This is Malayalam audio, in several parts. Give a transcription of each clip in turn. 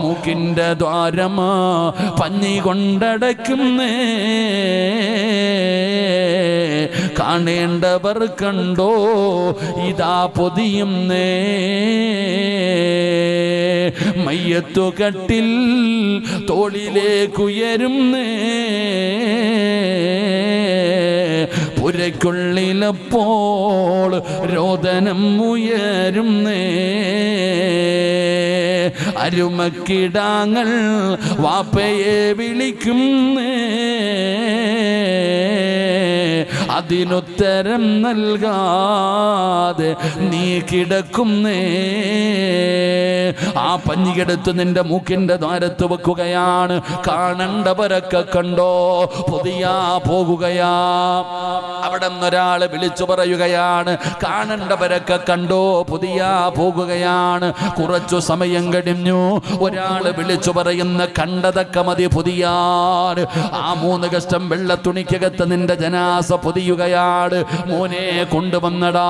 മൂക്കിൻ്റെ ദ്വാരമാ പഞ്ഞി കൊണ്ടടയ്ക്കുന്നേ, കാണേണ്ടവർ കണ്ടോ ഇതാ പൊതിയുന്നേ. മയ്യത്തു കട്ടിൽ തോളിലേക്കുയരുന്നേ, പുരയ്ക്കുള്ളിലപ്പോൾ രോദനം ഉയരുന്നേ. അരുമക്കിടാങ്ങൾ വാപ്പയെ വിളിക്കുന്നേ, അതിനുത്തരം നൽകാതെ നീ കിടക്കുന്നേ. ആ പഞ്ഞിയെടുത്ത് നിന്റെ മൂക്കിന്റെ ദ്വാരത്ത് വെക്കുകയാണ്. കാണണ്ടവരൊക്കെ കണ്ടോ പുതിയ പോകുകയാ. അവിടെ നിന്നൊരാള് വിളിച്ചു പറയുകയാണ്, കാണണ്ടവരൊക്കെ കണ്ടോ പുതിയ പോകുകയാണ്. കുറച്ചു സമയം കഴിഞ്ഞു ഒരാള് വിളിച്ചു പറയുന്ന, കണ്ടതൊക്കെ മതി പുതിയാണ്. ആ 3 കഷ്ടം വെള്ള തുണിക്കകത്ത് നിന്റെ ജനാസ പൊതിയുകയാണ്. മോനെ കൊണ്ടുവന്നടാ.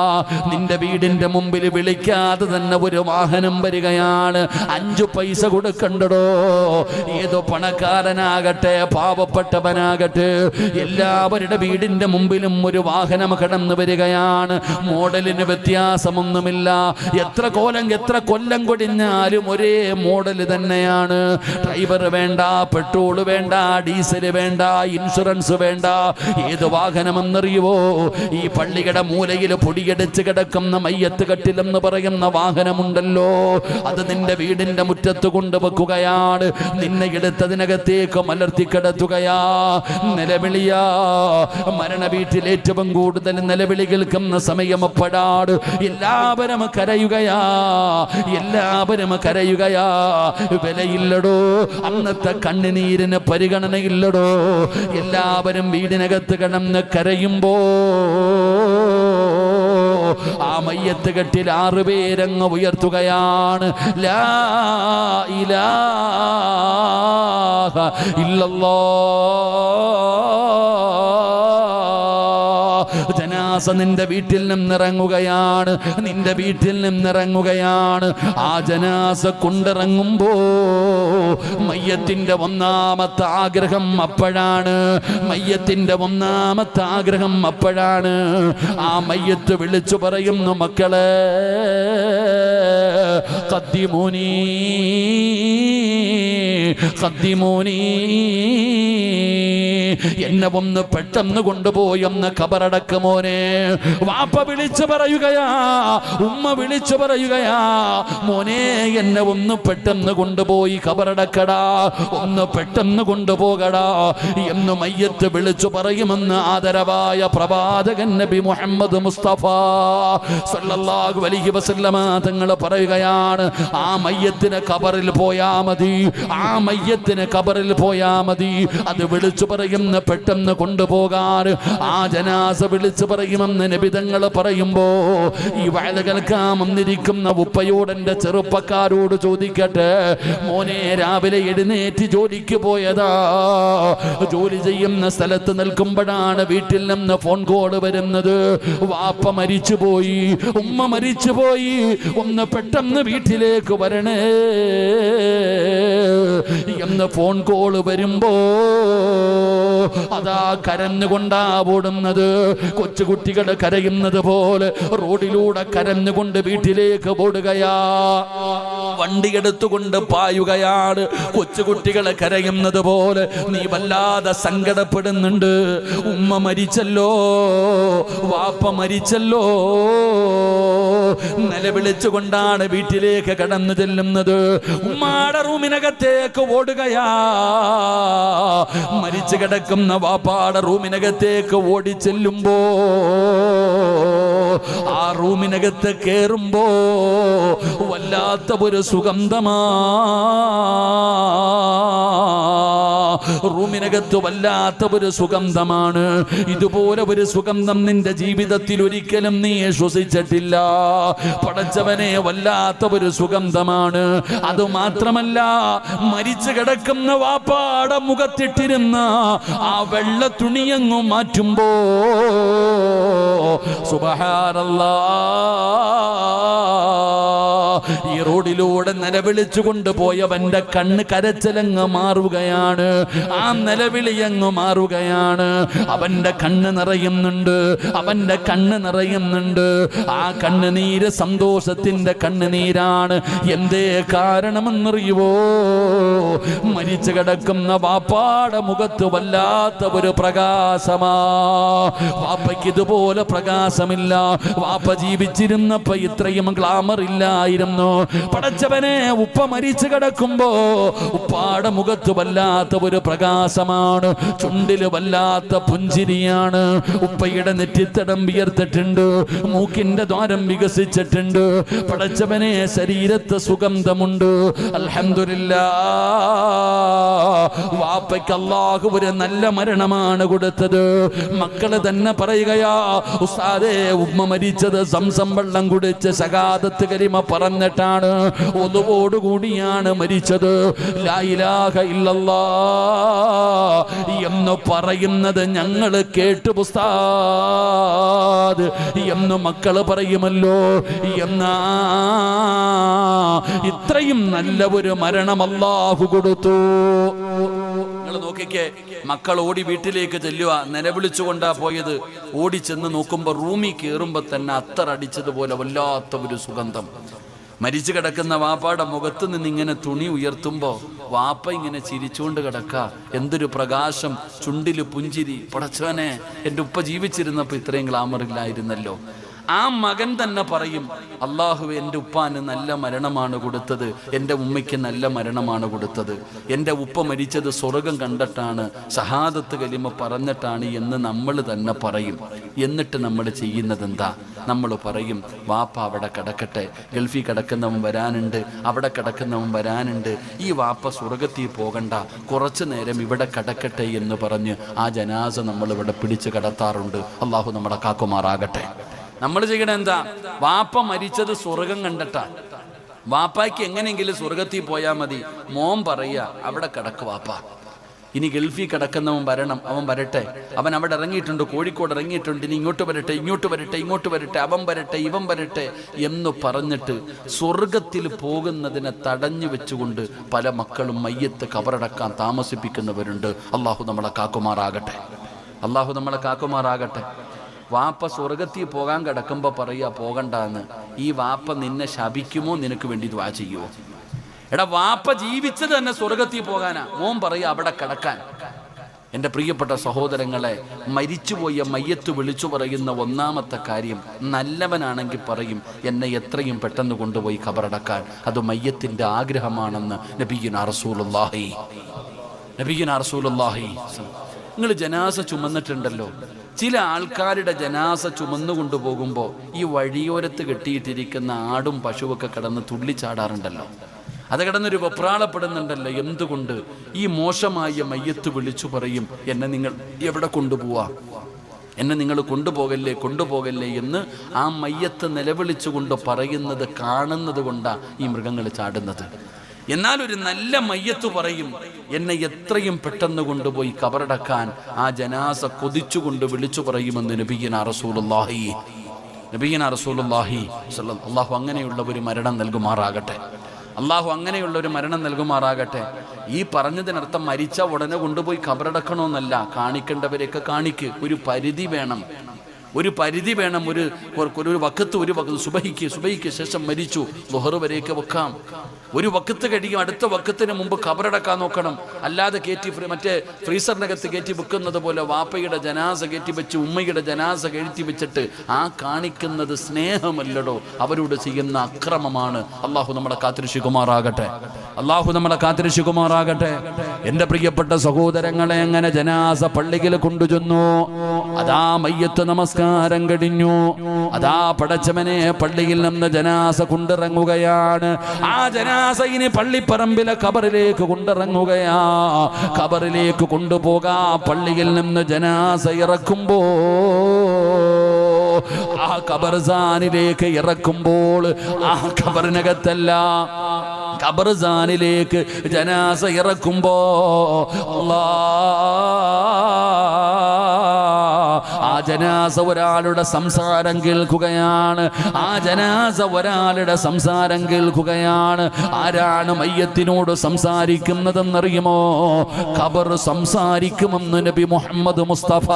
നിന്റെ വീടിന്റെ മുമ്പിൽ വിളിക്കാതെ തന്നെ ഒരു വാഹനം വരികയാണ്. 5 പൈസ കൊടുക്കണ്ടടോ. ഏതോ പണക്കാരനാകട്ടെ പാവപ്പെട്ടവനാകട്ടെ, എല്ലാവരുടെ വീടിന്റെ മുമ്പിലും ഒരു വാഹനം കടന്നു വരികയാണ്. മോഡലിന് വ്യത്യാസമൊന്നുമില്ല. എത്ര കൊല്ലം കൊടിഞ്ഞാലും ഒരേ മോഡൽ തന്നെയാണ്. ഡ്രൈവർ വേണ്ട, പെട്രോൾ വേണ്ട, ഡീസൽ വേണ്ട, ഇൻഷുറൻസ് വേണ്ട. ഏത് വാഹനമെന്നറിയുവോ? ഈ പള്ളിയുടെ മൂലയിൽ പൊടിയടിച്ച് കിടക്കുന്ന മയ്യത്ത് കട്ടിലെന്ന് പറയുന്ന വാഹനമുണ്ടല്ലോ, അത് നിന്റെ വീടിന്റെ മുറ്റത്ത് കൊണ്ടുവെക്കുകയാണ്. നിന്നെ എടുത്തതിനകത്തേക്ക് മലർത്തി കിടത്തുകയാ. നിലവിളിയാ. മരണ വീട്ടിൽ ഏറ്റവും കൂടുതൽ നിലവിളി കേൾക്കുന്ന സമയം അപ്പോഴാണ്. എല്ലാവരും കരയുകയാ, എല്ലാവരും കരയുകയാ. വിലയില്ലടോ, അന്നത്തെ കണ്ണുനീരിന് പരിഗണനയില്ലടോ. എല്ലാവരും വീടിനകത്ത് കിടന്ന് കരയുമ്പോ ആ മയ്യത്ത് കെട്ടിൽ 6 പേരങ്ങ് ഉയർത്തുകയാണ്. ലാ ഇലാഹ ഇല്ലല്ലാഹ്. ജനാസ നിന്റെ വീട്ടിൽ നിന്നിറങ്ങുകയാണ്, നിന്റെ വീട്ടിൽ നിന്നിറങ്ങുകയാണ്. ആ ജനാസ കൊണ്ടിറങ്ങുമ്പോ മയ്യത്തിന്റെ 1ാമത്തെ ആഗ്രഹം അപ്പോഴാണ്. മയ്യത്തിന്റെ 1ാമത്തെ ആഗ്രഹം അപ്പോഴാണ്. ആ മയ്യത്ത് വിളിച്ചു പറയുന്നു, മക്കളെ ഖദ്ദിമൂനി ഖദ്ദിമൂനി, എന്നെ ഒന്ന് പെട്ടെന്ന് കൊണ്ടുപോയെന്ന് ഖബറടക്കുമോനെ. വാപ്പ വിളിച്ചു പറയുകയാ, ഉമ്മ വിളിച്ചു പറയുകയാ, മോനെ എന്നെ ഒന്ന് പെട്ടെന്ന് കൊണ്ടുപോയി ഖബറടക്കടാ, ഒന്ന് പെട്ടെന്ന് കൊണ്ടുപോകടാ എന്ന് മയ്യത്ത് വിളിച്ചു പറയുമെന്ന് ആദരവായ പ്രവാചകൻ നബി മുഹമ്മദ് മുസ്തഫ സല്ലല്ലാഹു അലൈഹി വസല്ലമ തങ്ങൾ പറയുകയാണ്. ആ മയ്യത്തിന് ഖബറിൽ പോയാ മതി, ആ മയ്യത്തിന് ഖബറിൽ പോയാ മതി. അത് വിളിച്ചു പറയുന്ന പെട്ടെന്ന് കൊണ്ടുപോകാൻ ആ ജനാസ വിളിച്ചു പറയുമെന്ന് നബി തങ്ങൾ പറയുമ്പോ ഈ വഅദ കേൾക്കാൻ വന്നിരിക്കുന്ന ഉപ്പയോട് എൻ്റെ ചെറുപ്പക്കാരോട് ചോദിക്കട്ടെ, മോനെ രാവിലെ എഴുന്നേറ്റ് ജോലിക്ക് പോയതാ. ജോലി ചെയ്യുന്ന സ്ഥലത്ത് നിൽക്കുമ്പോഴാണ് വീട്ടിൽ നിന്ന് ഫോൺ കോൾ വരുന്നത്. വാപ്പ മരിച്ചുപോയി, ഉമ്മ മരിച്ചുപോയി, ഒന്ന് പെട്ടെന്ന് വീട്ടിലേക്ക് വരണേ എന്ന് ഫോൺ കോൾ വരുമ്പോ അതാ കരഞ്ഞുകൊണ്ടാ ഓടുന്നത്. കൊച്ചുകുട്ടികൾ കരയുന്നത് പോലെ റോഡിലൂടെ കരഞ്ഞുകൊണ്ട് വീട്ടിലേക്ക് ഓടുകയാ. വണ്ടി എടുത്തുകൊണ്ട് പായുകയാണ്. കൊച്ചുകുട്ടികളെ കരയുന്നത് പോലെ നീ വല്ലാതെ സങ്കടപ്പെടുന്നുണ്ട്. ഉമ്മ മരിച്ചല്ലോ, വാപ്പ മരിച്ചല്ലോ. നിലവിളിച്ചുകൊണ്ടാണ് വീട്ടിലേക്ക് കടന്നു ചെല്ലുന്നത്. ഉമ്മാടെ റൂമിനകത്തേക്ക് ഓടുകയാ. മരിച്ചു കിടക്കുന്ന വാപ്പാടെ റൂമിനകത്തേക്ക് ഓടി ചെല്ലുമ്പോ ആ റൂമിനകത്ത് കേറുമ്പോ വല്ലാത്ത ഒരു സുഗന്ധമാ. റൂമിനകത്ത് വല്ലാത്ത ഒരു സുഗന്ധമാണ്. ഇതുപോലെ ഒരു സുഗന്ധം നിന്റെ ജീവിതത്തിൽ ഒരിക്കലും നീ ശ്വസിച്ചിട്ടില്ല. പടച്ചവനെ, വല്ലാത്ത ഒരു സുഗന്ധമാണ്. അതുമാത്രമല്ല, മരിച്ചു കിടക്കുന്ന വാപ്പാടെ മുഖത്തിട്ടിരുന്ന ആ വെള്ള തുണിയങ്ങു മാറ്റുമ്പോ സുബ്ഹാനല്ലാഹ് ഈ റോഡിലൂടെ നിലവിളിച്ചു കൊണ്ടുപോയവന്റെ കണ്ണ് കരച്ചിലങ്ങ് മാറുകയാണ്. ആ നിലവിളി അങ്ങ് മാറുകയാണ്. അവന്റെ കണ്ണ് നിറയുന്നുണ്ട്, അവന്റെ കണ്ണ് നിറയുന്നുണ്ട്. ആ കണ്ണുനീര് സന്തോഷത്തിന്റെ കണ്ണുനീരാണ്. എന്തേ കാരണമെന്നറിയുവോ? മരിച്ചു കിടക്കുന്ന വാപ്പാടെ മുഖത്ത് വല്ലാത്ത ഒരു പ്രകാശമാ. വാപ്പയ്ക്ക് ഇതുപോലെ പ്രകാശമില്ല. വാപ്പ ജീവിച്ചിരുന്നപ്പോ ഇത്രയും ഗ്ലാമർ ഇല്ലായിരുന്നു. പടച്ചവനെ, ഉപ്പ മരിച്ചു കിടക്കുമ്പോ ഉപ്പാടെ മുഖത്ത് വല്ലാത്ത ഒരു പ്രകാശമാണ്. ചുണ്ടില് വല്ലാത്ത പുഞ്ചിരിയാണ്. ഉപ്പയുടെ നെറ്റിത്തടം വിയർത്തിട്ടുണ്ട്, മൂക്കിന്റെ ദ്വാരം വികസിച്ചിട്ടുണ്ട്. പടച്ചവനെ, ശരീരത്ത് സുഗന്ധമുണ്ട്. അൽഹംദുലില്ലാഹ്, വാപ്പയ്ക്ക് അല്ലാഹു ഒരു നല്ല മരണമാണ് കൊടുത്തത്. മക്കള് തന്നെ പറയുകയാ, ഉസ്താദേ, ഉമ്മ മരിച്ചത് സംസം വെള്ളം കുടിച്ച് ശഹാദത്ത് കലിമ പറഞ്ഞിട്ടാണ്, ഒന്നുകൂടിയാണ് മരിച്ചത്. ലാ ഇലാഹ ഇല്ലല്ലാഹ് എന്ന് പറയുന്നത് ഞങ്ങൾ കേട്ടു ഉസ്താദ് എന്ന് മക്കള് പറയുമല്ലോ. എന്നാ ഇത്രയും നല്ല ഒരു മരണം അല്ലാഹു കൊടുത്തു. നിങ്ങൾ നോക്കിക്കേ, മക്കൾ ഓടി വീട്ടിലേക്ക് ചെല്ലുക, നിലവിളിച്ചുകൊണ്ടാ പോയത്. ഓടി ചെന്ന് നോക്കുമ്പോ റൂമിൽ കയറുമ്പോ തന്നെ അത്തറടിച്ചതുപോലെ വല്ലാത്ത ഒരു സുഗന്ധം. മരിച്ചു കിടക്കുന്ന വാപ്പയുടെ മുഖത്ത് നിന്ന് ഇങ്ങനെ തുണി ഉയർത്തുമ്പോ വാപ്പ ഇങ്ങനെ ചിരിച്ചുകൊണ്ട് കിടക്ക. എന്തൊരു പ്രകാശം, ചുണ്ടില് പുഞ്ചിരി. പടച്ചവനെ, എൻ്റെ ഉപ്പ ജീവിച്ചിരുന്നപ്പോ ഇത്രയും ഗ്ലാമർ ഇല്ലായിരുന്നല്ലോ. ആ മകൻ തന്നെ പറയും, അല്ലാഹുവേ, എൻ്റെ ഉപ്പാന് നല്ല മരണമാണ് കൊടുത്തത്, എൻ്റെ ഉമ്മയ്ക്ക് നല്ല മരണമാണ് കൊടുത്തത്. എൻ്റെ ഉപ്പ മരിച്ചത് സ്വർഗം കണ്ടിട്ടാണ്, ഷഹാദത്ത് കലിമ പറഞ്ഞിട്ടാണ് എന്ന് നമ്മൾ തന്നെ പറയും. എന്നിട്ട് നമ്മൾ ചെയ്യുന്നത് എന്താ? നമ്മൾ പറയും, വാപ്പ അവിടെ കിടക്കട്ടെ, ഗൾഫിൽ കിടക്കുന്നവൻ വരാനുണ്ട്, അവിടെ കിടക്കുന്നവൻ വരാനുണ്ട്, ഈ വാപ്പ സ്വർഗത്തിൽ പോകണ്ട, കുറച്ചു നേരം ഇവിടെ കിടക്കട്ടെ എന്ന് പറഞ്ഞ് ആ ജനാസ നമ്മളിവിടെ പിടിച്ച് കിടത്താറുണ്ട്. അല്ലാഹു നമ്മളെ കാക്കുമാറാകട്ടെ. നമ്മൾ ചെയ്യണത് എന്താ? വാപ്പ മരിച്ചത് സ്വർഗം കണ്ടിട്ടാ. വാപ്പായ്ക്ക് എങ്ങനെയെങ്കിലും സ്വർഗത്തിൽ പോയാൽ മതി. മോൻ പറയുക, അവിടെ കിടക്ക് വാപ്പ, ഇനി ഗൾഫിൽ കിടക്കുന്നവൻ വരണം, അവൻ വരട്ടെ, അവൻ അവിടെ ഇറങ്ങിയിട്ടുണ്ട്, കോഴിക്കോട് ഇറങ്ങിയിട്ടുണ്ട്, ഇനി ഇങ്ങോട്ട് വരട്ടെ, ഇങ്ങോട്ട് വരട്ടെ, ഇങ്ങോട്ട് വരട്ടെ, അവൻ വരട്ടെ, ഇവൻ വരട്ടെ എന്ന് പറഞ്ഞിട്ട് സ്വർഗത്തിൽ പോകുന്നതിനെ തടഞ്ഞു വെച്ചുകൊണ്ട് പല മക്കളും മയ്യത്ത് കബറടക്കാൻ താമസിപ്പിക്കുന്നവരുണ്ട്. അള്ളാഹു നമ്മളെ കാക്കുമാറാകട്ടെ, അള്ളാഹു നമ്മളെ കാക്കുമാറാകട്ടെ. വാപ്പ സ്വർഗത്തിൽ പോകാൻ കിടക്കുമ്പോൾ പറയുക പോകണ്ടെന്ന്. ഈ വാപ്പ നിന്നെ ശപിക്കുമോ? നിനക്ക് വേണ്ടി ദുആ ചെയ്യുമോ? എടാ, വാപ്പ ജീവിച്ചത് തന്നെ സ്വർഗത്തിൽ പോകാനാ. മോൻ പറയുക അവിടെ കിടക്കാൻ. എൻ്റെ പ്രിയപ്പെട്ട സഹോദരങ്ങളെ, മരിച്ചുപോയ മയ്യത്ത് വിളിച്ചു പറയുന്ന ഒന്നാമത്തെ കാര്യം, നല്ലവനാണെങ്കിൽ പറയും എന്നെ എത്രയും പെട്ടെന്ന് കൊണ്ടുപോയി ഖബറടക്കാൻ. അത് മയ്യത്തിൻ്റെ ആഗ്രഹമാണെന്ന് നബിയുനാ റസൂലുള്ളാഹി. നിങ്ങൾ ജനാസ ചുമന്നിട്ടുണ്ടല്ലോ, ചില ആൾക്കാരുടെ ജനാസ ചുമന്നു കൊണ്ടുപോകുമ്പോൾ ഈ വഴിയോരത്ത് കെട്ടിയിട്ടിരിക്കുന്ന ആടും പശുവൊക്കെ കിടന്ന് തുള്ളിച്ചാടാറുണ്ടല്ലോ, അത് കിടന്നൊരു വെപ്രാളപ്പെടുന്നുണ്ടല്ലോ. എന്തുകൊണ്ട്? ഈ മോശമായ മയ്യത്ത് വിളിച്ചു പറയും, എന്നെ നിങ്ങൾ എവിടെ കൊണ്ടുപോവാ, എന്നെ നിങ്ങൾ കൊണ്ടുപോകല്ലേ, കൊണ്ടുപോകല്ലേ എന്ന് ആ മയ്യത്ത് നിലവിളിച്ചുകൊണ്ട് പറയുന്നത് കാണുന്നത് കൊണ്ടാണ് ഈ മൃഗങ്ങൾ ചാടുന്നത്. എന്നാൽ ഒരു നല്ല മയ്യത്ത് പറയും, എന്നെ എത്രയും പെട്ടെന്ന് കൊണ്ടുപോയി കബറടക്കാൻ. ആ ജനാസ കൊതിച്ചുകൊണ്ട് വിളിച്ചു പറയുമെന്ന് നബിയുനാ റസൂലുള്ളാഹി. അല്ലാഹു അങ്ങനെയുള്ള ഒരു മരണം നൽകുമാറാകട്ടെ. അല്ലാഹു അങ്ങനെയുള്ള ഒരു മരണം നൽകുമാറാകട്ടെ. ഈ പറഞ്ഞതിനർത്ഥം മരിച്ച ഉടനെ കൊണ്ടുപോയി കബറടക്കണമെന്നല്ല. കാണിക്കേണ്ടവരെയൊക്കെ കാണിക്ക്. ഒരു പരിധി വേണം, ഒരു പരിധി വേണം. ഒരു വക്കത്ത്, ഒരു സുബഹിക്ക് ശേഷം മരിച്ചു, ളുഹർ വരെയൊക്കെ വെക്കാം. ഒരു വക്കത്ത് കഴിയും, അടുത്ത വക്കത്തിന് മുമ്പ് ഖബറടക്കാൻ നോക്കണം. അല്ലാതെ മറ്റേ ഫ്രീസറിനകത്ത് കയറ്റി വെക്കുന്നത് പോലെ വാപ്പയുടെ ജനാസ കയറ്റി വെച്ച് ഉമ്മയുടെ ജനാസ കയറ്റി വെച്ചിട്ട് ആ കാണിക്കുന്നത് സ്നേഹമല്ലടോ, അവരോട് ചെയ്യുന്ന അക്രമമാണ്. അള്ളാഹു നമ്മളെ കാത്തിരക്ഷിക്കുമാറാകട്ടെ, അള്ളാഹു നമ്മളെ കാത്തിരക്ഷിക്കുമാറാകട്ടെ. എൻ്റെ പ്രിയപ്പെട്ട സഹോദരങ്ങളെ, എങ്ങനെ ജനാസ പള്ളിയിൽ കൊണ്ടുചെന്നു. അതാ മയ്യത്ത് നമസ്കാരം കഴിഞ്ഞു. അതാ പടച്ചവനെ, പള്ളിയിൽ നിന്ന് ജനാസ കൊണ്ടിറങ്ങുകയാണ്. ആ ജനാസ ഇനി പള്ളിപ്പറമ്പിലെ ഖബറിലേക്ക് കൊണ്ടിറങ്ങുകയാ. ഖബറിലേക്ക് കൊണ്ടുപോകാ. പള്ളിയിൽ നിന്ന് ജനാസ ഇറക്കുമ്പോ ആ ഖബർസാനിലേക്ക് ഇറക്കുമ്പോൾ ആ ഖബറിനകത്തല്ല, ഖബർസാനിലേക്ക് ജനാസ ഇറക്കുമ്പോ ആ ആ ജനാസ ഒരാളുടെ സംസാരം കേൾക്കുകയാണ്. ആ ജനാസ ഒരാളുടെ സംസാരം കേൾക്കുകയാണ്. ആരാണ് മയ്യത്തിനോട് സംസാരിക്കുന്നതെന്നറിയുമോ? ഖബർ സംസാരിക്കുമെന്ന് നബി മുഹമ്മദ് മുസ്തഫ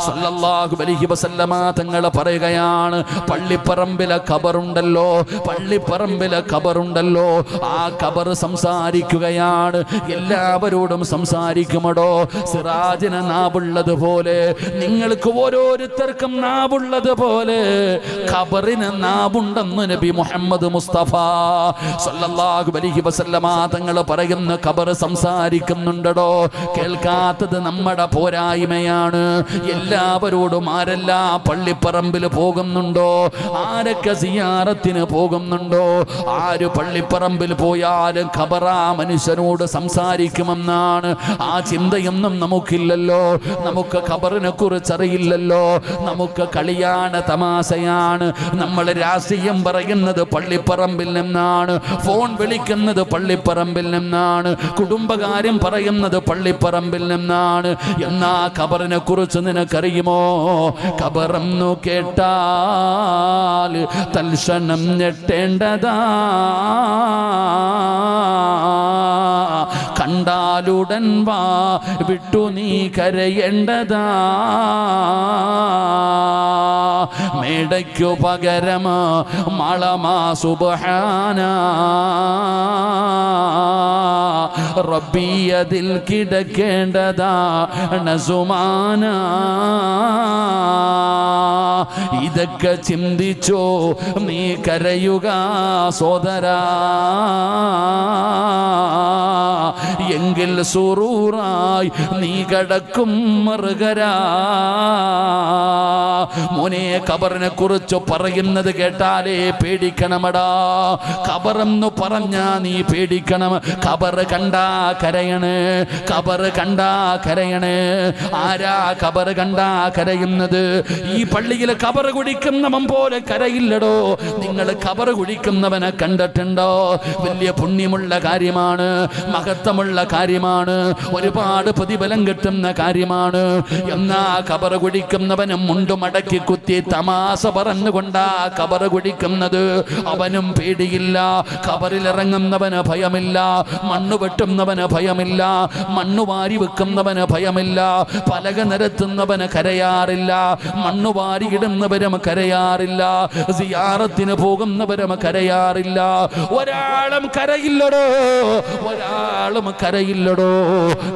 സല്ലല്ലാഹു അലൈഹി വസല്ലമ തങ്ങൾ പറയുകയാണ്. പള്ളിപ്പറമ്പിലെ ഖബറുണ്ടല്ലോ, പള്ളിപ്പറമ്പിലെ ഖബറുണ്ടല്ലോ, ആ ഖബർ സംസാരിക്കുകയാണ്. എല്ലാവരോടും സംസാരിക്കുമടോ. സിറാജിന് നാവുള്ളതുപോലെ, നിങ്ങൾക്ക് ഓരോരുത്തർക്കും നാവുള്ളതുപോലെ ഖബറിന് നാവുണ്ടെന്ന് നബി മുഹമ്മദ് മുസ്തഫ സല്ലല്ലാഹു അലൈഹി വസല്ലമ തങ്ങൾ പറയുന്ന ഖബർ സംസാരിക്കുന്നുണ്ടോ? കേൾക്കാത്തത് നമ്മുടെ പോരായ്മയാണ്. എല്ലാവരോടും ആരെല്ലാം പള്ളിപ്പറമ്പിൽ പോകുന്നുണ്ടോ, ആരൊക്കെ സിയാറത്തിന് പോകുന്നുണ്ടോ, ആര് പള്ളിപ്പറമ്പിൽ പോയാലും ഖബറാ മനുഷ്യനോട് സംസാരിക്കുമെന്നാണ്. ആ ചിന്തയൊന്നും നമുക്കില്ലല്ലോ. നമുക്ക് ഖബറിനെ കുറിച്ച് അറിയില്ലല്ലോ. നമുക്ക് കളിയാണ്, തമാശയാണ്. നമ്മൾ രാഷ്ട്രീയം പറയുന്നത് പള്ളിപ്പറമ്പിൽ നിന്നാണ്, ഫോൺ വിളിക്കുന്നത് പള്ളിപ്പറമ്പിൽ നിന്നാണ്, കുടുംബകാര്യം പറയുന്നത് പള്ളിപ്പറമ്പിൽ നിന്നാണ്. എന്നാ ഖബറിനെ കുറിച്ച് നിനക്കറിയുമോ? ഖബറെന്നു കേട്ടാൽ തൽക്ഷണം ഞെട്ടേണ്ടതാ, കണ്ടാലുടൻ വാ വിട്ടു നീ കരയേണ്ടതാ. മേടയ്ക്കു പകരം മളമാ സുബ്ഹാന റബ്ബിയതിൽ കിടക്കേണ്ടതാ നസുമാന. ഇതൊക്കെ ചിന്തിച്ചോ നീ കരയുക സോദരാ, എങ്കിൽ സുറൂറായി നീ കടക്കും മറുകരാ. മോനെ, ഖബറിനെ കുറിച്ച് പറയുന്നത് കേട്ടാലേ പേടിക്കണമടാ. ഖബറെന്ന് പറഞ്ഞാ നീ പേടിക്കണം. ഖബർ കണ്ടാ കരയണേ, ഖബർ കണ്ടാ കരയണേ. ആരാ ഖബർ കണ്ടാ കരയുന്നത്? ഈ പള്ളിയിൽ ഖബർ കുടിക്കുന്നവൻ പോലെ കരയില്ലടോ. നിങ്ങൾ ഖബർ കുടിക്കുന്നവനെ കണ്ടിട്ടുണ്ടോ? വലിയ പുണ്യമുള്ള കാര്യമാണ്, മഹത്വമുള്ള കാര്യമാണ്, ഒരുപാട് പ്രതിഫലം കിട്ടുന്ന കാര്യമാണ്. എന്നാ ഖബർ കുടിക്കുന്നവനും മുണ്ടുമടക്കി കുത്തി തമാശ പറഞ്ഞുകൊണ്ടാ ഖബർ കുടിക്കുന്നത്. അവനും പേടിയില്ല. ഖബറിലിറങ്ങുന്നവന് ഭയമില്ല, മണ്ണ് വെട്ടുന്നവന് ഭയമില്ല, മണ്ണ് വാരി വെക്കുന്നവന് ഭയമില്ല, പലക നിരത്തുന്നവന് കരയാറില്ല, മണ്ണ് വാരിയിടുന്നവരും കരയാറില്ല, സിയാറത്തിന് പോകുന്നവരും കരയാറില്ല. ഒരാളും കരയില്ലടോ, ഒരാളും കരയില്ലടോ.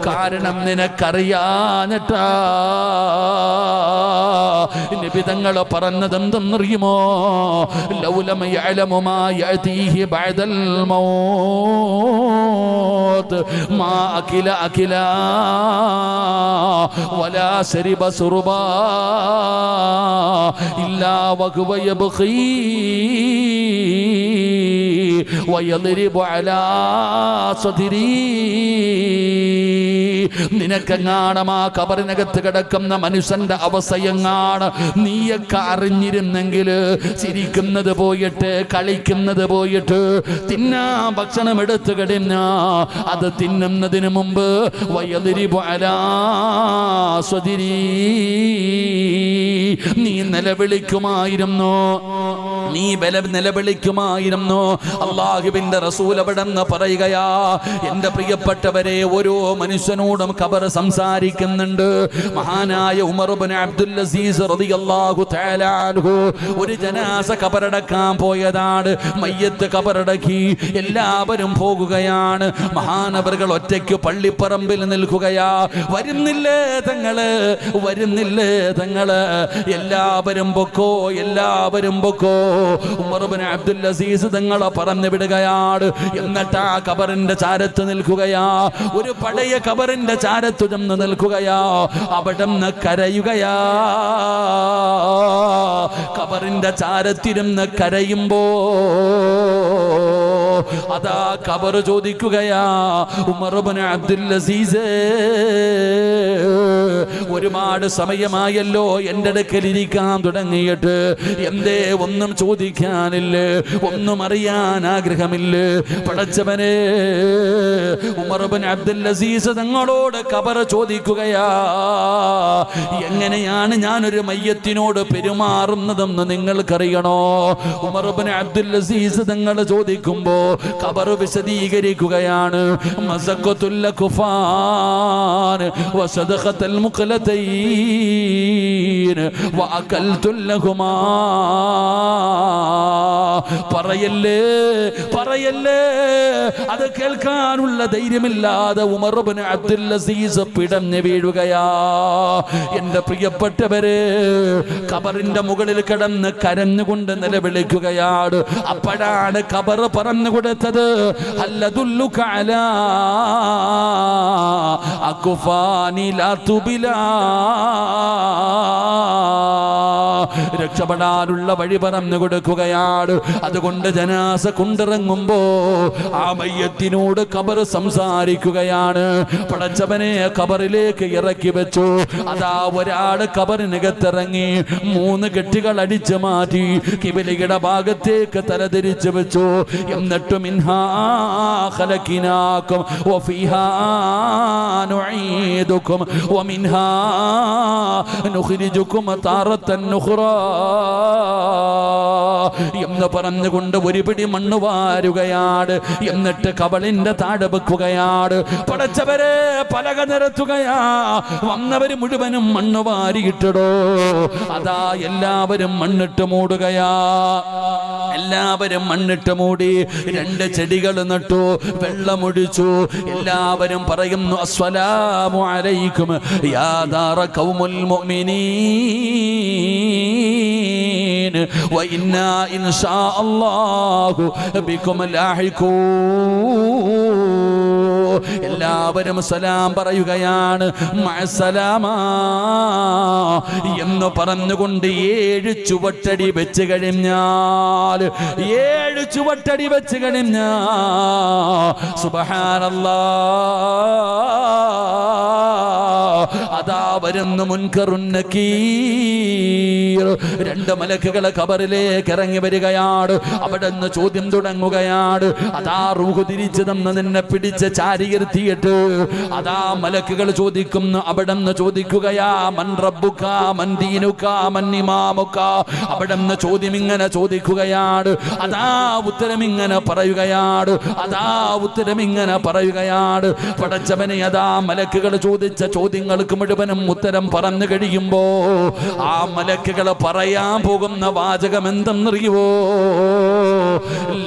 കാരണം നിനക്കറിയാഞ്ഞിട്ടാ. നബി തങ്ങൾ പറഞ്ഞത് എന്തെന്നറിയുമോ? ലൗലം യഅലമു മാ യഅതീഹി ബഅദൽ മൗത്ത് മാ അകില അകിലാ വലാ ശരിബ സുർബാ ഇല്ലാ വഹുവ യബ്ഖീ വയദ്രിബു അലാ സദ്രീ. നിനക്കെങ്ങാണം ആ ഖബറിനകത്ത് കിടക്കുന്ന മനുഷ്യന്റെ അവസ്ഥയെങ്ങാണ് നീയൊക്കെ അറിഞ്ഞിരുന്നെങ്കിൽ, ചിരിക്കുന്നത് പോയിട്ട്, കളിക്കുന്നത് പോയിട്ട്, തിന്നാ ഭക്ഷണം എടുത്തു കഴിഞ്ഞാ അത് തിന്നുന്നതിന് മുമ്പ് വയദ്രിബു അലാ സദ്രീ, നീ നിലവിളിക്കുമായിരുന്നു, നീ നിലവിളിക്കുമായിരുന്നു. അല്ലാഹുവിന്റെ റസൂൽ അവിടെന്ന് പറയുകയാ, എന്റെ പ്രിയപ്പെട്ടവരെ, ഓരോ മനുഷ്യനോടും ഖബർ സംസാരിക്കുന്നുണ്ട്. മഹാനായ ഉമർ ഇബ്നു അബ്ദുൽ അസീസ് റളിയല്ലാഹു തആല അൻഹു ഒരു ജനാസ ഖബറടക്കാൻ പോയതാണ്. മയ്യത്ത് ഖബറടക്കി, എല്ലാവരും പോകുകയാണ്. മഹാനവറുകൾ ഒറ്റയ്ക്ക് പള്ളിപ്പറമ്പിൽ നിൽക്കുകയാ. വരുന്നില്ലേ തങ്ങള്, വരുന്നില്ലേ തങ്ങള്, എല്ലാവരും പൊക്കോ, എല്ലാവരും പൊക്കോ. ഉമർ ഇബ്നു അബ്ദുൽ അസീസ് തങ്ങളെ പറഞ്ഞു വിടുകയാണ്. എന്നിട്ട് ആ ഖബറിന്റെ ചാരത്ത് നിൽക്കുകയാ. ഒരു പഴയ ഖബറിന്റെ ചാരത്ത് ചെന്ന് നിൽക്കുകയാ. അവിടെന്ന് കരയുകയാ. ഖബറിന്റെ ചാരത്തിരുന്ന് കരയുമ്പോ അതാ ഖബർ ചോദിക്കുകയാ, ഉമർ ഇബ്നു അബ്ദുൽ അസീസ്, ഒരുപാട് സമയമായല്ലോ എൻ്റെ അടുക്കൽ ഇരിക്കാൻ തുടങ്ങിയിട്ട്, എന്തേ ഒന്നും ചോദിക്കാനില്ല, ഒന്നും അറിയാൻ ആഗ്രഹമില്ല? പടച്ചവനെ, ഉമർ ഇബ്നു അബ്ദുൽ അസീസ് തങ്ങളോട് ഖബർ ചോദിക്കുകയാ, എങ്ങനെയാണ് ഞാനൊരു മയ്യത്തിനോട് പെരുമാറുന്നതെന്ന് നിങ്ങൾക്കറിയണോ? ഉമർ ഇബ്നു അബ്ദുൽ അസീസ് തങ്ങൾ ചോദിക്കുമ്പോ ഖബർ വിശദീകരിക്കുകയാണ്. മസഖത്തുൽ കുഫാൻ വസദഖത്തുൽ മുഖലതൈൻ വഅകൽതുൽ ലഹുമാ. പറയല്ലേ പറയല്ലേ, അത് കേൾക്കാനുള്ള ധൈര്യമില്ലാതെ ഉമർ ഇബ്നു അബ്ദുൽ അസീസ് പിടഞ്ഞു വീഴുകയാ. എന്റെ പ്രിയപ്പെട്ടവരെ, ഖബറിന്റെ മുകളിൽ കിടന്ന് കരഞ്ഞുകൊണ്ട് നിലവിളിക്കുകയാണ്. അപ്പോഴാണ് ഖബർ പറഞ്ഞു കൊടുത്തത്, അല്ലദുല്ലുക അലാ അഖ്ഫാനി ലാ തുബിലാ. രക്ഷപ്പെടാനുള്ള വഴി പറഞ്ഞു കൊടുക്കുകയാണ്. അതുകൊണ്ട് ജനാസ കൊണ്ടിറങ്ങുമ്പോ ആ മയ്യത്തിനോട് ഖബർ സംസാരിക്കുകയാണ്. പടച്ചവനെ ഖബറിലേക്ക് ഇറക്കി വെച്ചു. അതാ ഒരാള് ഖബറിനകത്തിറങ്ങി 3 കെട്ടുകൾ അടിച്ചു മാറ്റി കിബിലയുടെ ഭാഗത്തേക്ക് തലതിരിച്ചു വെച്ചു. എന്നിട്ട് മിൻഹാ ഖലഖനാകും വഫീഹാ നുഈദുകും വമിൻഹാ നുഖ്രിജുകും താറത്തൻ നുഖ്റാ എന്ന് പറഞ്ഞുകൊണ്ട് ഒരു പിടി മണ്ണ് വാരുകയാണ്. എന്നിട്ട് കബളിന്റെ താഴെ വെക്കുകയാണ്. പടച്ചവരെ പലക നിരത്തുകയാ. വന്നവര് മുഴുവനും മണ്ണ് വാരിയിട്ടടോ. അതാ എല്ലാവരും മണ്ണിട്ട് മൂടുകയാ. എല്ലാവരും മണ്ണിട്ട് മൂടി 2 ചെടികൾ നട്ടു, വെള്ളമൊഴിച്ചു. എല്ലാവരും പറയുന്നു, അസ്സലാമു അലൈക്കും യാ ദാറ ഖൗമുൽ മുഅ്മിനീൻ വ ഇന്നാ ഇൻഷാ അല്ലാഹു ബികും ലാഹിഖൂൻ. എല്ലാവരും സലാം പറയുകയാണ്. മഅസ്സലാമാ എന്ന് പറഞ്ഞുകൊണ്ട് 7 ചുവട്ടടി വെച്ച് കഴിഞ്ഞാൽ 7 ചുവട്ടടി വെച്ച് കഴിഞ്ഞാ സുബ്ഹാനല്ലാഹ്, അതാ വരുന്നു മുൻകറുൻ നകീർ. 2 മലക്കുകളെ ഖബറിലേക്ക് ഇറങ്ങി വരികയാണ്. അവിടെ നിന്ന് ചോദ്യം തുടങ്ങുകയാണ്. അതാ റൂഹ് തിരിച്ചു തന്ന് നിന്നെ പിടിച്ച് ചാരിയിരുത്തിയിട്ട് അതാ മലക്കുകൾ ചോദിക്കുന്നു. അവിടെ നിന്ന് ചോദിക്കുകയാ, മൻ റബ്ബുക മൻ ദീനുക മൻ ഇമാമുക. അവിടെ നിന്ന് ചോദ്യം ഇങ്ങനെ ചോദിക്കുകയാണ്. അതാ ഉത്തരം ഇങ്ങനെ പറയുകയാണ്. അതാ ഉത്തരം ഇങ്ങനെ പറയുകയാണ്. പടച്ചവനെ, അതാ മലക്കുകൾ ചോദിച്ച ചോദ്യങ്ങൾക്ക് മുഴുവനും ഉത്തരം പറഞ്ഞു കഴിയുമ്പോ ആ മലക്കുകൾ പറയാൻ പോകുന്ന വാചകം എന്തെന്നറിയുവോ?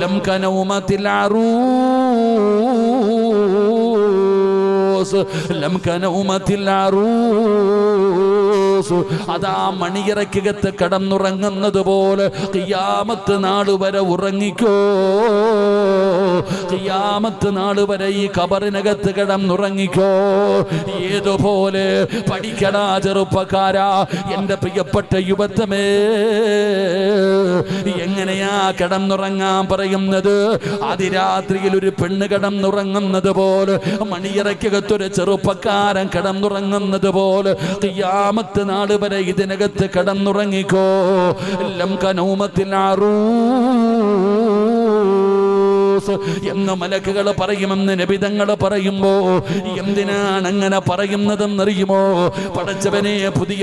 ലം കനൗമത്തിൽ അറൂസ് ലം കനൗമത്തിൽ അറൂസ്. അതാ മണിയറക്കകത്ത് കിടന്നുറങ്ങുന്നത് പോലെ ഖിയാമത്ത് നാൾ വരെ ഉറങ്ങിക്കോ. ഖിയാമത്ത് നാൾ വരെ ഈ ഖബറിനകത്ത് കിടന്നുറങ്ങിക്കോ. ഏതുപോലെ പഠിക്കടാ ചെറുപ്പക്കാരാ, എന്റെ പ്രിയപ്പെട്ട യുവത്വമേ. എങ്ങനെയാ കിടന്നുറങ്ങാൻ പറയുന്നത്? അതിരാത്രിയിൽ ഒരു പെണ്ണ് കിടന്നുറങ്ങുന്നത് പോലെ, മണിയറക്കകത്തൊരു ചെറുപ്പക്കാരൻ കിടന്നുറങ്ങുന്നത് പോലെ ഖിയാമത്ത് നാൾ വരെ ഇതിനകത്ത് കിടന്നുറങ്ങിക്കോ. ലം കനൗമത്തിൽ അറൂസ് എന്ന് മലക്കുകൾ പറയുമെന്ന് നബിതങ്ങൾ പറയുമ്പോ എന്തിനാണ് അങ്ങനെ പറയുന്നതെന്നറിയുമോ? പടച്ചവനെ, പുതിയ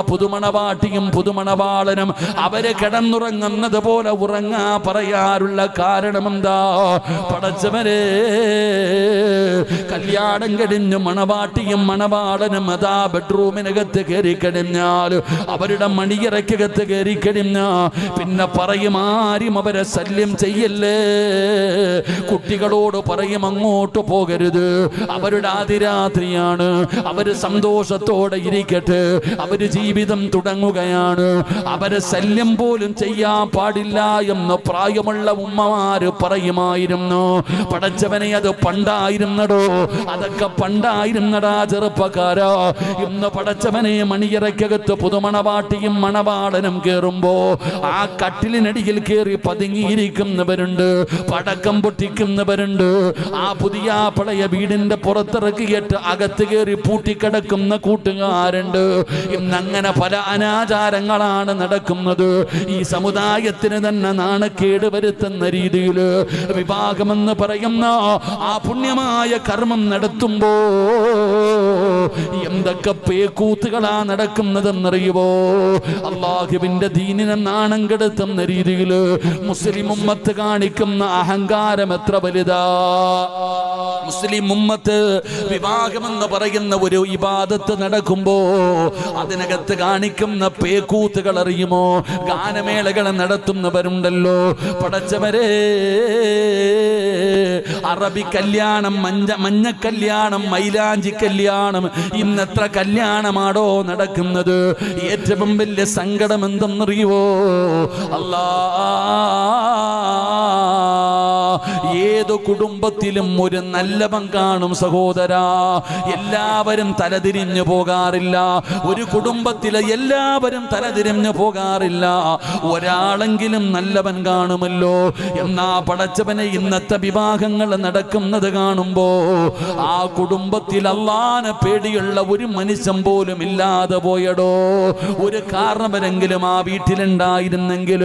പുതുമണവാട്ടിയും പുതുമണവാളനും അവര് കിടന്നുറങ്ങുന്നത് പോലെ ഉറങ്ങാ പറയാറുള്ള കാരണം എന്താ? പടച്ചവനെ, കല്യാണം കഴിഞ്ഞ് മണവാട്ടിയും മണവാളനും അതാ ബെഡ്റൂമിനകത്ത് കയറി കഴിഞ്ഞാൽ, അവരുടെ മണിയറക്കകത്ത് കയറി കഴിഞ്ഞാ പിന്നെ പറയും, ആരും അവരെ ശല്യം ചെയ്യല്ലേ. കുട്ടികളോട് പറയും, അങ്ങോട്ട് പോകരുത്, അവരുടെ ആദിരാത്രിയാണ്, അവര് സന്തോഷത്തോടെ ഇരിക്കട്ടെ, അവര് ജീവിതം തുടങ്ങുകയാണ്, അവരെ ശല്യം പോലും ചെയ്യാൻ പാടില്ല എന്ന് പ്രായമുള്ള ഉമ്മമാര് പറയുമായിരുന്നു. പടച്ചവനെ, അത് പണ്ടായിരുന്നടോ. അതൊക്കെ പണ്ടായിരുന്നടാ ചെറുപ്പക്കാരാ. ഇന്ന് പടച്ചവനെ മണിയറയ്ക്കകത്ത് പുതുമണവാട്ടിയും മണവാളനും കേറുമ്പോ ആ കട്ടിലിനടിയിൽ കയറി പതുങ്ങിയിരിക്കുന്നവരുണ്ട്, പടക്കം പൊട്ടിക്കുന്നവരുണ്ട്. ആ പുതിയ പഴയ വീടിന്റെ പുറത്തിറക്കിയിട്ട് അകത്ത് കയറി പൂട്ടിക്കിടക്കുന്ന കൂട്ടുകാരുണ്ട്. ഇന്നങ്ങനെ പല അനാചാരങ്ങളാണ് നടക്കുന്നത്. ഈ സമുദായത്തിന് തന്നെ നാണക്കേട് വരുത്തുന്ന രീതിയിൽ വിവാഹമെന്ന് പറയുന്ന ആ പുണ്യമായ കർമ്മം നടത്തുമ്പോ എന്തൊക്കെ പേക്കൂത്തുകളാ നടക്കുന്നതെന്നറിയുവോ? അല്ലാഹുവിന്റെ ദീനിനെ നാണം കെടുത്തുന്ന രീതിയിൽ മുസ്ലിം ഉമ്മത്ത് കാണിക്കുന്ന അഹങ്കാരം എത്ര വലുതാ. മുസ്ലിം ഉമ്മത്ത് വിവാഹമെന്ന് പറയുന്ന ഒരു ഇബാദത്ത് നടക്കുമ്പോ അതിനകത്ത് കാണിക്കുന്ന പേക്കൂത്തുകൾ അറിയുമോ? ഗാനമേളകൾ നടത്തുന്നവരുണ്ടല്ലോ, പടച്ചവരെ അറബി കല്യാണം, മഞ്ഞ കല്യാണം, മൈലാഞ്ചി കല്യാണം, ഇന്നെത്ര കല്യാണമാണോ നടക്കുന്നത്? ഏറ്റവും വലിയ സങ്കടം എന്തെന്നറിയുവോ? അല്ലാ, ഏതു കുടുംബത്തിലും ഒരു നല്ലവൻ കാണും സഹോദരാ. എല്ലാവരും തലതിരിഞ്ഞു പോകാറില്ല. ഒരു കുടുംബത്തിലെ എല്ലാവരും തലതിരിഞ്ഞു പോകാറില്ല. ഒരാളെങ്കിലും നല്ലവൻ കാണുമല്ലോ. എന്നാ പടച്ചവനെ ഇന്നത്തെ വിവാഹങ്ങൾ നടക്കുന്നത് കാണുമ്പോ ആ കുടുംബത്തിൽ അല്ലാഹുവിനെ പേടിയുള്ള ഒരു മനുഷ്യൻ പോലും ഇല്ലാതെ പോയടോ. ഒരു കാരണവരെങ്കിലും ആ വീട്ടിലുണ്ടായിരുന്നെങ്കിൽ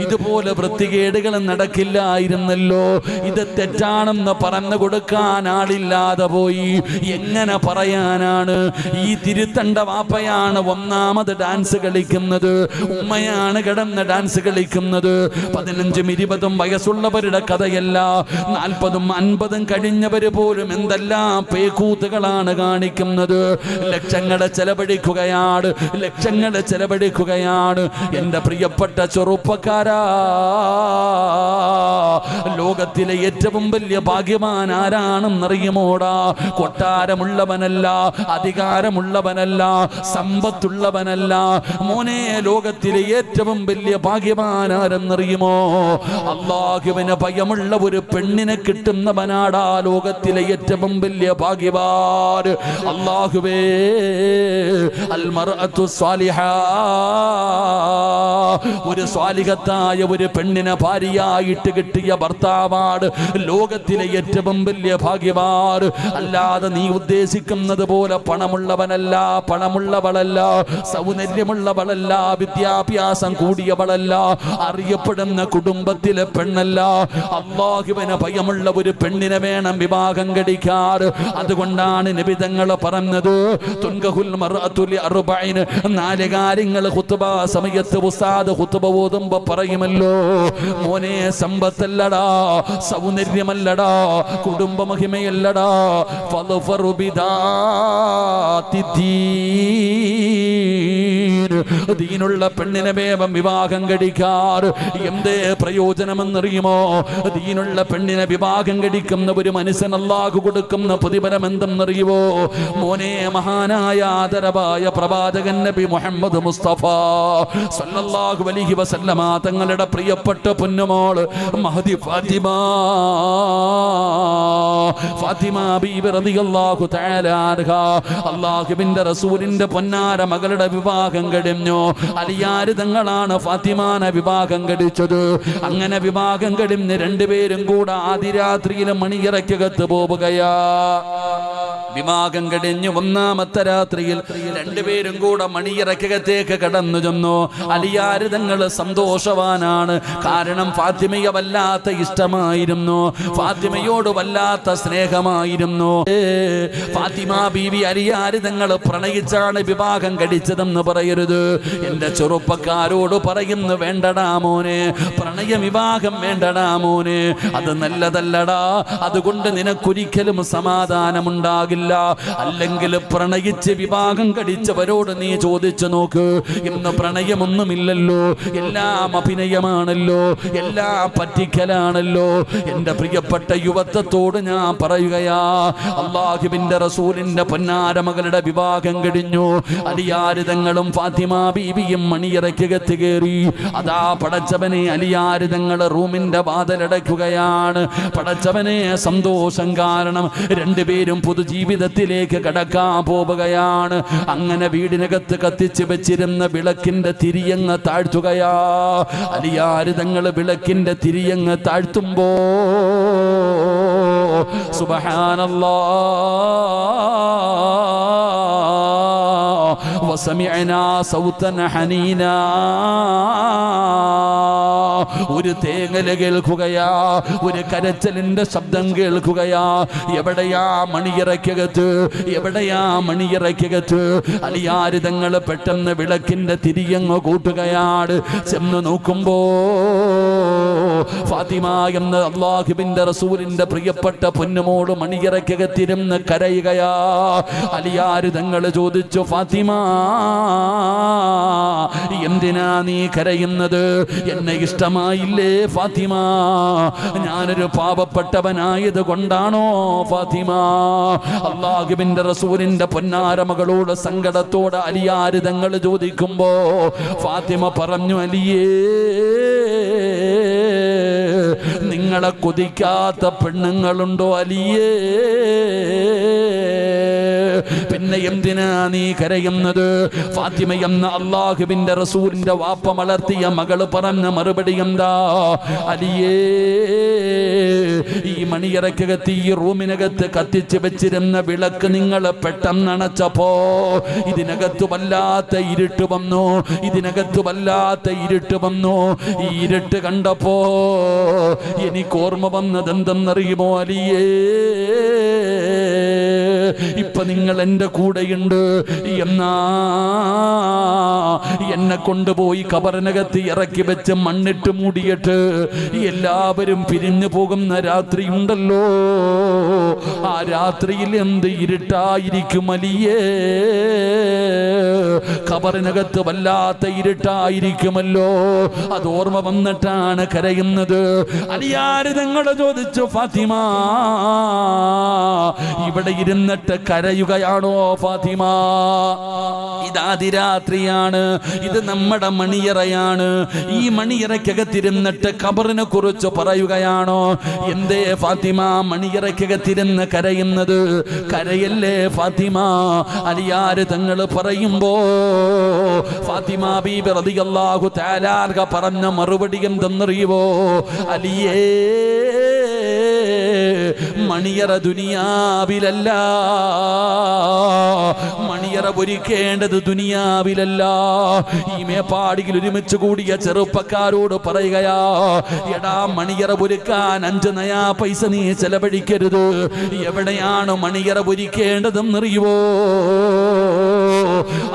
ഇതുപോലെ വൃത്തികേടുകൾ നടക്കില്ലായിരുന്നല്ലോ. ഇത് തെറ്റാണെന്ന് പറഞ്ഞു കൊടുക്കാൻ ആളില്ലാതെ പോയി. എങ്ങനെ പറയാനാണ്? ഈ തിരുത്തണ്ട വാപ്പയാണ് ഒന്നാമത് ഡാൻസ് കളിക്കുന്നത്, ഉമ്മയാണ് കിടന്ന് ഡാൻസ് കളിക്കുന്നത്. 15ഉം 20ഉം വയസ്സുള്ളവരുടെ കഥയല്ല, 40ഉം 50ഉം കഴിഞ്ഞവര് പോലും എന്തെല്ലാം പേക്കൂത്തുകളാണ് കാണിക്കുന്നത്. ലക്ഷങ്ങളെ ചെലവഴിക്കുകയാണ്, ലക്ഷങ്ങളെ ചെലവഴിക്കുകയാണ്. എൻ്റെ പ്രിയപ്പെട്ട ചെറുപ്പക്കാരാ, ലോകത്തിലെ ഏറ്റവും വലിയ ഭാഗ്യവാൻ ആരാണെന്നറിയുമോടാ? കൊട്ടാരമുള്ളവനല്ല, അധികാരമുള്ളവനല്ല, സമ്പത്തുള്ളവനല്ല മോനെ. ലോകത്തിലെ ഏറ്റവും വലിയ ഭാഗ്യവാൻ ആരെന്നറിയുമോ? അല്ലാഹുവിന് ഭയമുള്ള ഒരു പെണ്ണിനെ കിട്ടുന്നവനാടാ ലോകത്തിലെ ഏറ്റവും വലിയ ഭാഗ്യവാൻ. അല്ലാഹുവേ, അൽ മർഅത്തു സ്വാലിഹാ, ഒരു സ്വാലിഹത്തായ ഒരു പെണ്ണിനെ ഭാര്യയായിട്ട് കിട്ടിയ ഭർത്താവാണ് ലോകത്തിലെ ഏറ്റവും വലിയ ഭാഗ്യവാൻ. അല്ലാതെ നീ ഉദ്ദേശിക്കുന്നത് പോലെ പണമുള്ളവനല്ല, പണമുള്ളവളല്ല, സൗന്ദര്യമുള്ളവളല്ല, വിദ്യാഭ്യാസം കൂടിയവളല്ല, അറിയപ്പെടുന്ന കുടുംബത്തിലെ പെണ്ണല്ല. അല്ലാഹുവിനെ ഭയമുള്ള ഒരു പെണ്ണിനെ വേണം വിവാഹം കഴിക്കാൻ. അതുകൊണ്ടാണ് നബി തങ്ങൾ പറഞ്ഞത്, തുൻകഹുൽ മർഅതു ലിഅർബഇൻ, 4 കാര്യങ്ങൾ ഖുത്ബ സമയത്ത് ഉസ്താദ് ഖുത്ബ ഓതുമ്പോ പറയുമല്ലോ. മോനെ, സമ്പത്തല്ലടാ, സൗന്ദര്യമല്ലടാ, കുടുംബ മഹിമയല്ലടാ, ഫളഫറു ബിദാത്തി ദീൻ, ദീനുള്ള പെണ്ണിനെ വേഗം വിവാഹം കഴിക്കാറ്. എന്തേ പ്രയോജനമെന്നറിയുമോ? ദീനുള്ള പെണ്ണിനെ വിവാഹം കഴിക്കുന്ന ഒരു മനുഷ്യൻ അല്ലാഹു കൊടുക്കുന്ന പ്രതിഫലം എന്തെന്നറിയുമോ? മോനെ, മഹാനായ ആദരവായ പ്രവാചകൻ നബി മുഹമ്മദ് മുസ്തഫ സല്ലല്ലാഹു അലൈഹി വസല്ലമ തങ്ങളുടെ പ്രിയപ്പെട്ട പൊന്നുമോള് മഹദി ഫാത്തിമ ബീബി റളിയല്ലാഹു തആല അൻഹ, അല്ലാഹുവിന്റെ റസൂലിന്റെ പൊന്നാര മകളുടെ വിവാഹം കഴിഞ്ഞു. അലിയാര് തങ്ങളാണ് ഫാത്തിമാനെ വിവാഹം കഴിച്ചത്. അങ്ങനെ വിവാഹം കഴിഞ്ഞ് രണ്ടുപേരും കൂടെ ആദിരാത്രിയിൽ മണിയറയ്ക്കകത്ത് പോവുകയാ. വിവാഹം കഴിഞ്ഞ് ഒന്നാമത്തെ രാത്രിയിൽ രണ്ടുപേരും കൂടെ മണിയറയ്ക്കകത്തേക്ക് കടന്നു ചെന്നു. അലിയാര് തങ്ങൾ സന്തോഷവാനാണ്. കാരണം ഫാത്തിമയെ വല്ലാത്ത ഇഷ്ടമായിരുന്നു, ഫാത്തിമയോട് വല്ലാത്ത സ്നേഹമായിരുന്നു. ഫാത്തിമ ബീവി അലിയാര് തങ്ങൾ പ്രണയിച്ചാണ് വിവാഹം കഴിച്ചതെന്ന് പറയരുത്. എൻ്റെ ചെറുപ്പക്കാരോട് പറയുന്നു, വേണ്ടടാ മോനെ, പ്രണയ വിവാഹം വേണ്ടടാ മോനെ, അത് നല്ലതല്ലടാ. അതുകൊണ്ട് നിനക്കൊരിക്കലും സമാധാനമുണ്ടാകില്ല. പാടില്ല. അല്ലെങ്കിൽ പ്രണയിച്ച് വിവാഹം കഴിച്ചവരോട് നീ ചോദിച്ചു നോക്ക്. ഇന്ന് പ്രണയമൊന്നുമില്ലല്ലോ, എല്ലാം അഭിനയമാണല്ലോ, എല്ലാം പറ്റിക്കലാണല്ലോ. എന്റെ പ്രിയപ്പെട്ട യുവത്വത്തോട് ഞാൻ പറയുകയാ, അല്ലാഹുവിന്റെ റസൂലിന്റെ പൊന്നാര മകളുടെ വിവാഹം കഴിഞ്ഞു. അലിയാരിതങ്ങളും ഫാത്തിമ ബീവിയും മണിയറയ്ക്കകത്ത് കയറി. അതാ പടച്ചവനെ, അലിയാരിതങ്ങൾ റൂമിന്റെ വാതിലടയ്ക്കുകയാണ്. പടച്ചവനെ സന്തോഷം കാരണം രണ്ടുപേരും പുതുജീവിതത്തിലേക്ക് കടക്കാൻ പോവുകയാണ്. അങ്ങനെ വീടിനകത്ത് കത്തിച്ച് വെച്ചിരുന്ന വിളക്കിന്റെ തിരിയങ്ങ് താഴ്ത്തുകയാ. അലിയാരിതങ്ങൾ വിളക്കിന്റെ തിരിയങ്ങ് താഴ്ത്തുമ്പോ സുബ്ഹാനല്ലാഹ് വസമിഅനാ സൗതൻ ഹനീനാ, ഒരു തേങ്ങല് കേൾക്കുകയാ, ഒരു കരച്ചലിന്റെ ശബ്ദം കേൾക്കുകയാ. എവിടെയാ മണിയറയ്ക്കകത്ത്, എവിടെയാ മണിയറയ്ക്കകത്ത്? അലിയാരിതങ്ങൾ പെട്ടെന്ന് വിളക്കിന്റെ തിരിയങ്ങ് കൂട്ടുകയാണ്. ചെന്ന് നോക്കുമ്പോ ഫാത്തിമ എന്ന അല്ലാഹുവിന്റെ റസൂലിന്റെ പ്രിയപ്പെട്ട പൊന്നുമോള് മണിയറയ്ക്കകത്തിരുന്ന് കരയുകയാ. അലിയാരിതങ്ങൾ ചോദിച്ചു, ഫാത്തിമ എന്തിനാ നീ കരയുന്നത്? എന്നെ ഇഷ്ടമായില്ലേ ഫാത്തിമ? ഞാനൊരു പാവപ്പെട്ടവനായത് കൊണ്ടാണോ ഫാത്തിമ? അല്ലാഹുവിന്റെ റസൂലിന്റെ പൊന്നാര മകളോട് സങ്കടത്തോടെ അലിയാരിതങ്ങൾ ചോദിക്കുമ്പോ ഫാത്തിമ പറഞ്ഞു, അലിയേ, നിങ്ങളെ കൊതിക്കാത്ത പെണ്ണുങ്ങളുണ്ടോ അലിയേ? പിന്നെ എന്തിനാ നീ കരയുന്നത്? ഫാത്തിമ എന്ന അല്ലാഹുവിന്റെ റസൂലിന്റെ വാപ്പ വളർത്തിയ മകള് പറഞ്ഞ മറുപടി എന്താ? അലിയേ, ഈ മണിയറയ്ക്കകത്ത്, ഈ റൂമിനകത്ത് കത്തിച്ച് വെച്ചിരുന്ന വിളക്ക് നിങ്ങൾ പെട്ടെന്ന് അണച്ചപ്പോ ഇതിനകത്ത് വല്ലാത്ത ഇരുട്ട് വന്നു, ഇതിനകത്ത് വല്ലാത്ത ഇരുട്ട് വന്നു. ഈ ഇരുട്ട് കണ്ടപ്പോ എനിക്ക് ഓർമ്മ വന്നത് എന്തെന്നറിയുമോ അലിയേ? ഇപ്പൊ നിങ്ങൾ എന്റെ കൂടെയുണ്ട്, എന്നാ എന്നെ കൊണ്ടുപോയി കബറിനകത്ത് ഇറക്കി വെച്ച് മണ്ണിട്ട് മൂടിയിട്ട് എല്ലാവരും പിരിഞ്ഞു പോകുന്ന രാത്രി ഉണ്ടല്ലോ, ആ രാത്രിയിൽ എന്ത് ഇരുട്ടായിരിക്കും അലിയേ? ഖബറിനകത്ത് വല്ലാത്ത ഇരുട്ടായിരിക്കുമല്ലോ. അത് ഓർമ്മ വന്നിട്ടാണ് കരയുന്നത്. അലിയാരിതങ്ങളെ ചോദിച്ചു, ഫാത്തിമ ഇവിടെ ഇരുന്നിട്ട് കരയുകയാണോ ഫാത്തിമ? ഇതാതിരാത്രിയാണ്, ഇത് നമ്മുടെ മണിയറയാണ്. ഈ മണിയറയ്ക്കകത്തിരുന്നിട്ട് ഖബറിനെ കുറിച്ച് പറയുകയാണോ? എന്തേ ഫാത്തിമ മണിയറയ്ക്കകത്തിരുന്ന് കരയുന്നത്? കരയല്ലേ ഫാത്തിമ. അലിയാര് തങ്ങൾ പറയുമ്പോ ഫാത്തിമ ബീബി റളിയല്ലാഹു തആല അൻഹ പറഞ്ഞ മറുപടി എന്തെന്നറിയുവോ? അലിയേ, മണിയറ ദുനിയാവിലല്ല, മണിയറ ഒരുക്കേണ്ടത് ദുനിയാവിലല്ല. ഈ മേപ്പാടിയിൽ ഒരുമിച്ച് കൂടിയ ചെറുപ്പക്കാരോട് പറയുകയാ, എടാ മണിയറ ഒരുക്കാൻ 5 നയാ പൈസ നീ ചെലവഴിക്കരുത്. എവിടെയാണ് മണിയറ ഒരുക്കേണ്ടതെന്നറിയുവോ?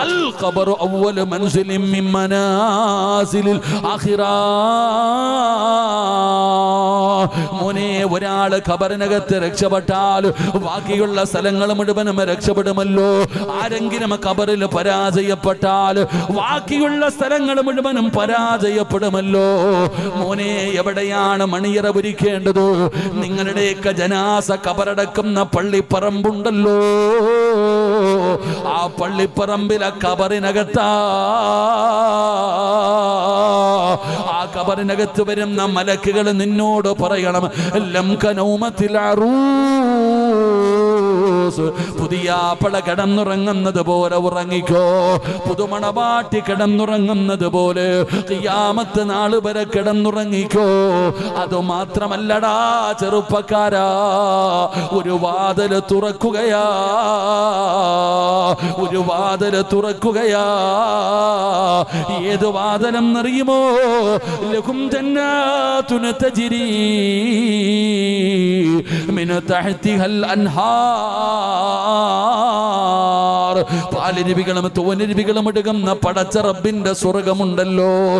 അൽ ഖബറു അവ്വലു മൻസിലിൻ മിൻ മനാസിലിൽ ആഖിറ. മോനെ, ഒരാള് ഖബറിനകത്ത് രക്ഷപ്പെട്ടാൽ ബാക്കിയുള്ള സ്ഥലങ്ങൾ മുഴുവനും രക്ഷപ്പെടുമല്ലോ. ആരെങ്കിലും ഖബറിൽ പരാജയപ്പെട്ടാൽ ബാക്കിയുള്ള സ്ഥലങ്ങൾ മുഴുവനും പരാജയപ്പെടുമല്ലോ. മോനെ, എവിടെയാണ് മണിയറ ഒരുക്കേണ്ടത്? നിങ്ങളുടെയൊക്കെ ജനാസ ഖബറടക്കുന്ന പള്ളിപ്പറമ്പുണ്ടല്ലോ, ആ പള്ളിപ്പറമ്പിലെ ഖബറിനകത്താ. ആ ഖബറിനകത്ത് വരുന്ന മലക്കുകൾ നിന്നോട് പറയണം, ലംകനൗമത്തിൽ അറൂസ്, പുതിയാപ്പള കിടന്നുറങ്ങുന്നത് പോലെ ഉറങ്ങിക്കോ, പുതുമണവാട്ടി കിടന്നുറങ്ങുന്നത് പോലെ ഖിയാമത്ത് നാള് വരെ കിടന്നുറങ്ങിക്കോ. അതുമാത്രമല്ലടാ ചെറുപ്പക്കാരാ, ഒരു വാതില് തുറക്കുകയാ, ഒരു വാതില് തുറക്കുകയാ. ഏത് വാതിലെന്നറിയുമോ? ലഹും ജന്നാതുൻ തജ്രി മിൻ തഹ്തിഹൽ അൻഹാർ. പാലരുവികളും തോനരുവികളും എടുക്കുന്ന പടച്ച റബ്ബിന്റെ സ്വർഗമുണ്ടല്ലോ.